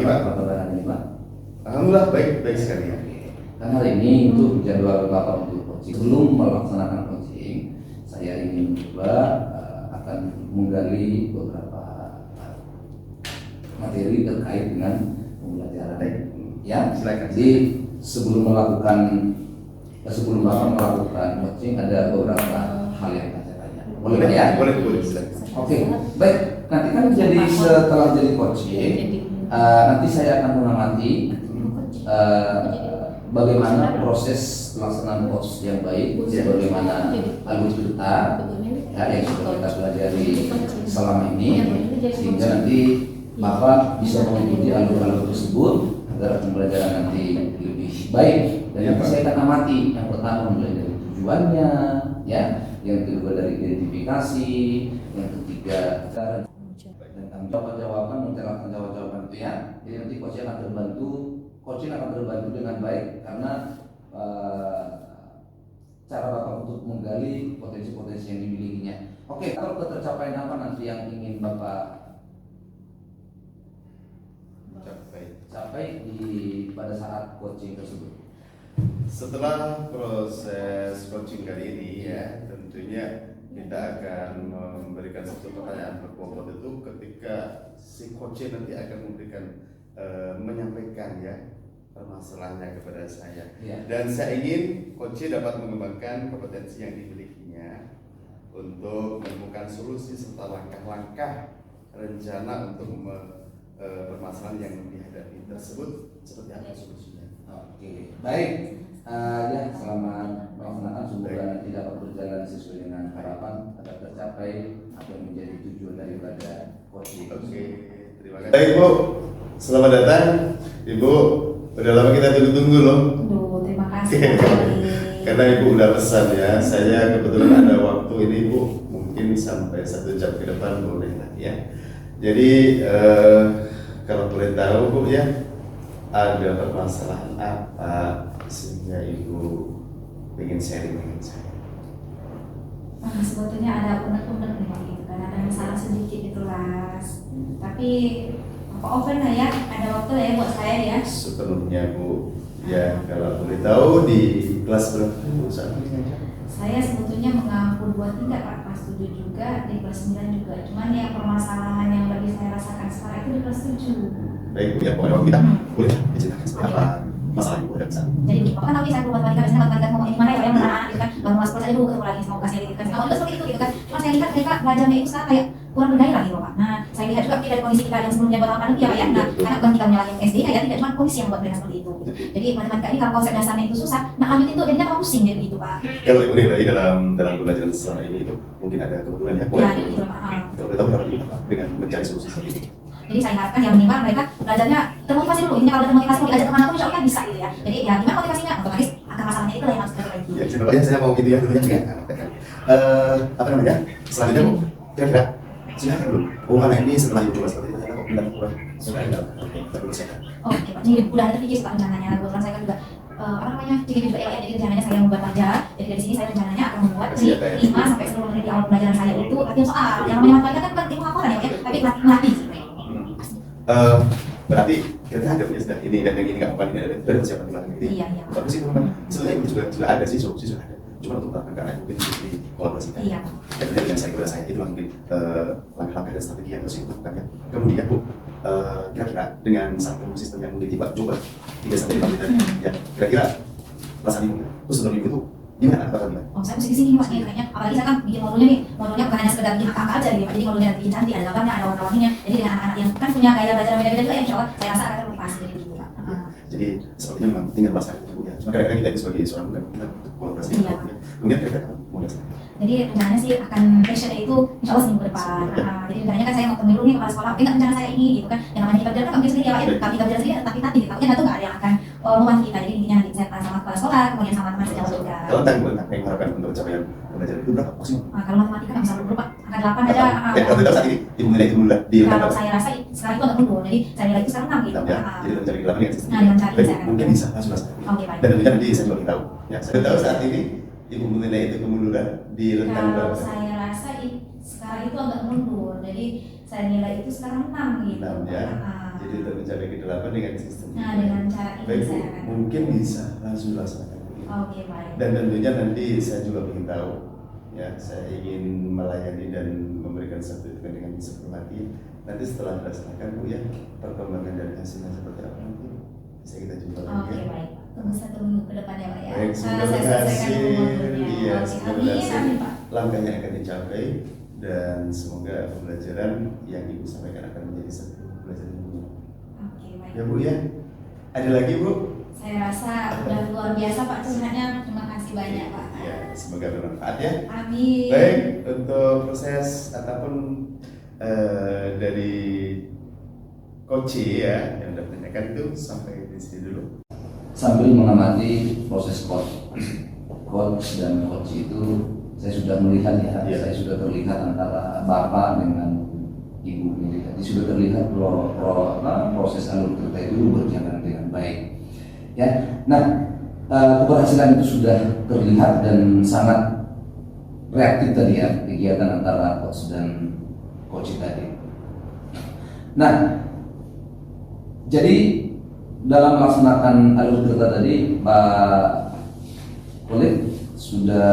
Pak. Apa kabar hari ini, Pak? Alhamdulillah baik sekali ya. Kan hari ini untuk jadwal Bapak untuk coaching. Sebelum melaksanakan coaching, saya ingin coba akan menggali beberapa materi terkait dengan pembelajaran. Ya, Silakan. Jadi sebelum Bapak melakukan coaching ada beberapa hal yang saya tanya. Boleh Pak ya? Boleh silakan. Oke, baik. Nanti kan jadi setelah jadi coaching, nanti saya akan mengamati bagaimana proses pelaksanaan coach yang baik, bagaimana alur cerita yang sudah kita pelajari selama ini, sehingga nanti Bapak bisa mengikuti alur-alur tersebut agar pembelajaran nanti lebih baik. Dan nanti saya akan amati yang pertama mulai dari tujuannya, ya, yang kedua dari identifikasi, yang ketiga dan jawaban mencerahkan jawaban itu ya. Jadi nanti coaching akan terbantu dengan baik karena cara Bapak untuk menggali potensi-potensi yang dimilikinya. Oke, kalau ketercapaian apa nanti yang ingin Bapak capai pada saat coaching tersebut? Setelah proses coaching kali ini ya, tentunya kita akan memberikan satu pertanyaan berbobot itu ketika si coach nanti akan memberikan menyampaikan ya permasalahannya kepada saya. Ya. Dan saya ingin coach dapat mengembangkan kompetensi yang dimilikinya untuk menemukan solusi serta langkah-langkah rencana untuk permasalahan yang dihadapi tersebut seperti apa solusinya. Oke, baik. Ya, selamat melaksanakan, semoga nanti dapat berjalan sesuai dengan harapan agar tercapai apa yang menjadi tujuan daripada coaching. Oke, terima kasih. Baik Bu, selamat datang Ibu. Udah lama kita tunggu-tunggu loh. Terima kasih. Karena Ibu udah pesan ya, saya kebetulan ada waktu ini Bu, mungkin sampai 1 jam ke depan boleh lah ya. Jadi kalau boleh tahu Bu ya, ada permasalahan apa sehingga Ibu ingin sharing dengan saya? Sebetulnya ada unek-unek nih Pak, gitu kan, ada masalah sedikit itu Las. Tapi open lah ya, ada waktu ya buat saya ya. Sepenuhnya Bu, ya kalau boleh tahu di kelas berapa Bu saat ini? Saya sebetulnya mengampu 2 tingkat Pak, kelas 7 juga, di kelas 9 juga. Cuman yang permasalahan yang lagi saya rasakan sekarang itu di kelas 7. Baik Bu ya, pokoknya kita boleh diceritakan seperti apa masalah Ibu ada kesana. Jadi bahkan nanti saya keluar balik biasanya kalau ngomong gimana ya yang mana gitu kan, baru masuk saja dulu ketemu lagi sama kasih gitu kan. Kalau seperti itu gitu kan. Cuma saya lihat mereka belajarnya itu sekarang kayak kurang bergairah gitu Pak. Nah, saya lihat juga dari kondisi kita yang sebelumnya buat pandemi ya Pak ya. Nah, karena bukan kita menyalahin SD ya, tidak cuma kondisi yang buat mereka seperti itu. Jadi matematika ini kalau konsep dasarnya itu susah, nah lanjut itu jadinya terlalu pusing jadi gitu Pak. Kalau Ibu nilai dalam pembelajaran selama ini itu mungkin ada kebetulan ya. Ya, gitu Pak. Kalau kita tahu berapa dengan mencari solusi seperti ini. Jadi saya harapkan yang minimal mereka belajarnya termotivasi dulu. Ini kalau ada termotivasi mau diajak kemana pun insya Allah bisa gitu ya. Jadi ya gimana motivasinya? Otomatis akar masalahnya itu yang harus kita perbaiki. Ya, sebenarnya saya mau gitu ya dulu ya. Apa namanya? Selanjutnya Bu, kira-kira silakan dulu. Oh, karena ini setelah Ibu coba seperti itu, saya kok pindah kurang. Oke, baru saya. Oke Pak, jadi udah ada terpikir Pak rencananya. Kebetulan saya kan juga apa namanya, jadi juga ya, jadi rencananya saya membuat pelajaran. Jadi dari sini saya rencananya akan membuat di 5 sampai 10 menit di awal pelajaran saya itu latihan soal. Yang namanya matematika kan bukan ilmu laporan ya Pak ya, tapi melatih. Berarti kita ada punya sudah ini dan yang ini nggak apa ini ada persiapan di belakang ini. Iya. Bagus sih teman-teman. Sebenarnya itu juga ada sih solusi sudah ada. Cuma untuk melakukan karena mungkin di kolaborasikan. Iya. Dan dengan saya kepada saya itu mungkin langkah-langkah dan strategi yang harus dilakukan ya. Kemudian Bu, kira-kira dengan satu sistem yang mungkin Ibu coba 3 sampai 5 menit ya. Kira-kira perasaan Ibu terus sebelum Ibu itu gimana bakal gimana? Oh, saya mesti kesini nih Mas, kayaknya apalagi saya kan bikin modulnya nih, modulnya bukan hanya sekedar bikin angka aja gitu Pak, jadi modulnya bikin cantik, ada gambarnya, ada warna-warninya, jadi dengan anak-anak yang kan punya gaya belajar beda-beda juga ya, insya Allah saya rasa akan termotivasi jadi gitu Pak. Jadi sepertinya memang tinggal bahasa itu ya. Cuma kadang-kadang kita itu sebagai seorang muda kita kolaborasi. Iya. Kemudian kira-kira muda. Jadi rencananya sih akan passionnya itu insya Allah seminggu depan. Jadi rencananya kan saya mau ketemu dulu nih kepala sekolah, oke nggak rencana saya ini gitu kan, yang namanya kita berjalan kan mungkin sendiri ya Pak ya, tapi kita berjalan sendiri tapi nanti gitu, takutnya nggak ada yang akan membantu kita, jadi intinya nanti saya sama kepala sekolah, kemudian sama teman sejauh juga. Kalau tanggung apa yang mengharapkan untuk capaian pembelajaran itu berapa maksimal? Kalau matematika kan bisa berubah, angka 8 aja. Kalau tidak saat ini, Ibu nilai itu mulai di kalau saya rasa sekarang itu agak mundur, jadi saya nilai itu sekarang 6 gitu. Ya, jadi mencari ke 8 ya. Nah, dengan cara Baik, saya akan mungkin bisa langsung. Oke, baik. Dan tentunya nanti saya juga tahu. Ya, saya tahu saat ini Ibu menilai itu kemunduran di rentang kalau berapa? saya rasa sekarang itu agak mundur, jadi saya nilai itu sekarang 6 gitu. 6 ya. Jadi untuk mencapai ke-8 dengan sistem. Nah, dengan cara ini Baik Bu, saya akan. mungkin bisa langsung dilaksanakan. Oke, baik. Dan tentunya nanti saya juga ingin tahu, ya saya ingin melayani dan memberikan sertifikat dengan sepenuh hati. Nanti setelah dilaksanakan Bu ya, perkembangan dan hasilnya seperti apa nanti bisa kita jumpa lagi. Oke, Ya. baik. Tunggu 1 minggu ke depan ya Pak ya. Baik, semoga Saya selesaikan berhasil. modulnya. Iya, Oke, semoga amin, berhasil. amin Pak. Langkahnya akan dicapai dan semoga pembelajaran yang Ibu sampaikan akan menjadi satu pembelajaran yang mulia. Oke, baik. Ya Bu ya. Ada lagi Bu? Saya rasa udah luar biasa Pak curhatnya. Terima kasih banyak Pak. Ya, semoga bermanfaat ya. Amin. Baik, untuk proses ataupun dari Coach ya yang udah tanyakan itu sampai di sini dulu. Sambil mengamati proses coach dan coach itu, saya sudah melihat ya, Iya. saya sudah terlihat antara bapak dengan ibu ini. Jadi sudah terlihat proses alur cerita itu berjalan dengan baik. Ya, nah keberhasilan itu sudah terlihat dan sangat reaktif tadi ya kegiatan antara coach dan coach tadi. Nah, jadi dalam melaksanakan alur cerita tadi, Pak Khalid sudah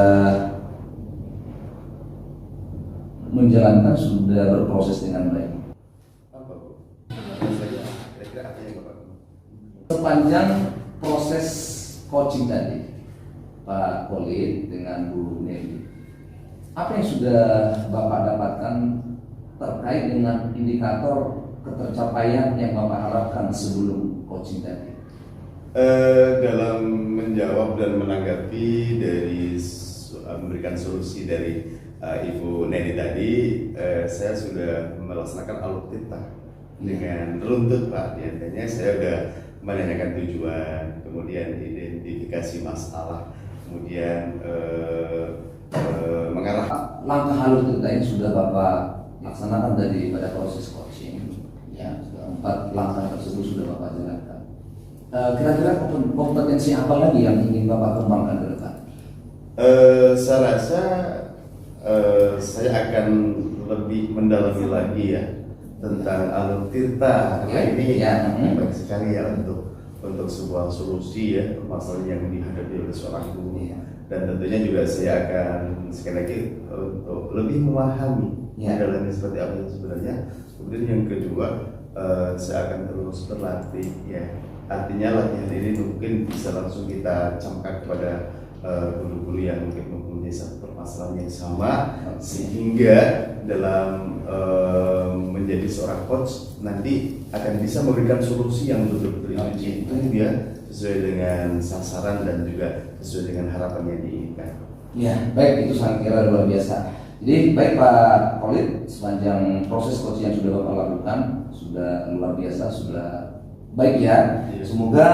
menjalankan, sudah berproses dengan baik. Apa Bu? Saja kira-kira apa yang Bapak? Sepanjang proses coaching tadi, Pak Khalid dengan Bu Nelly, apa yang sudah Bapak dapatkan terkait dengan indikator ketercapaian yang Bapak harapkan sebelum coaching tadi? Dalam menjawab dan menanggapi dari memberikan solusi dari Ibu Neni tadi, saya sudah melaksanakan alur cerita dengan runtut Pak. Diantaranya saya sudah menanyakan tujuan, kemudian identifikasi masalah, kemudian mengarah. Langkah alur cerita ini sudah Bapak laksanakan tadi pada proses coaching. Ya, 4 langkah tersebut sudah Bapak jalankan. Kira-kira kompetensi apa lagi yang ingin Bapak kembangkan ke depan? Saya rasa saya akan lebih mendalami lagi ya tentang alur tirta karena ini Ya. baik sekali ya untuk sebuah solusi ya masalah yang dihadapi oleh seorang guru. Ya. Dan tentunya juga saya akan sekali lagi untuk lebih memahami Ya. dalamnya seperti apa yang sebenarnya. Kemudian yang kedua saya akan terus berlatih ya. Artinya latihan ini mungkin bisa langsung kita camkan kepada guru-guru yang mungkin mempunyai satu permasalahan yang sama, sehingga dalam menjadi seorang coach nanti akan bisa memberikan solusi yang betul-betul itu ya sesuai dengan sasaran dan juga sesuai dengan harapan yang diinginkan. Ya, baik, itu saya kira luar biasa. Jadi baik Pak Khalid, sepanjang proses coaching yang sudah Bapak lakukan sudah luar biasa, sudah baik ya. Iya. Semoga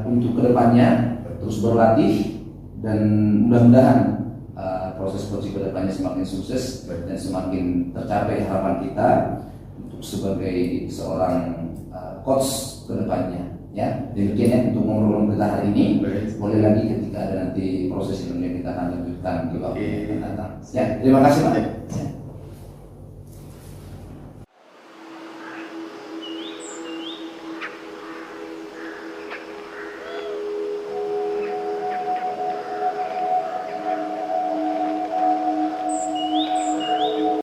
untuk kedepannya terus berlatih dan mudah-mudahan proses coaching kedepannya semakin sukses dan semakin tercapai harapan kita untuk sebagai seorang coach kedepannya. Ya, demikian ya untuk ngobrol kita hari ini. Baik. Boleh lagi ketika ada nanti proses yang kita akan lanjutkan di waktu Oke. yang akan datang. Ya, terima kasih Pak. Ya.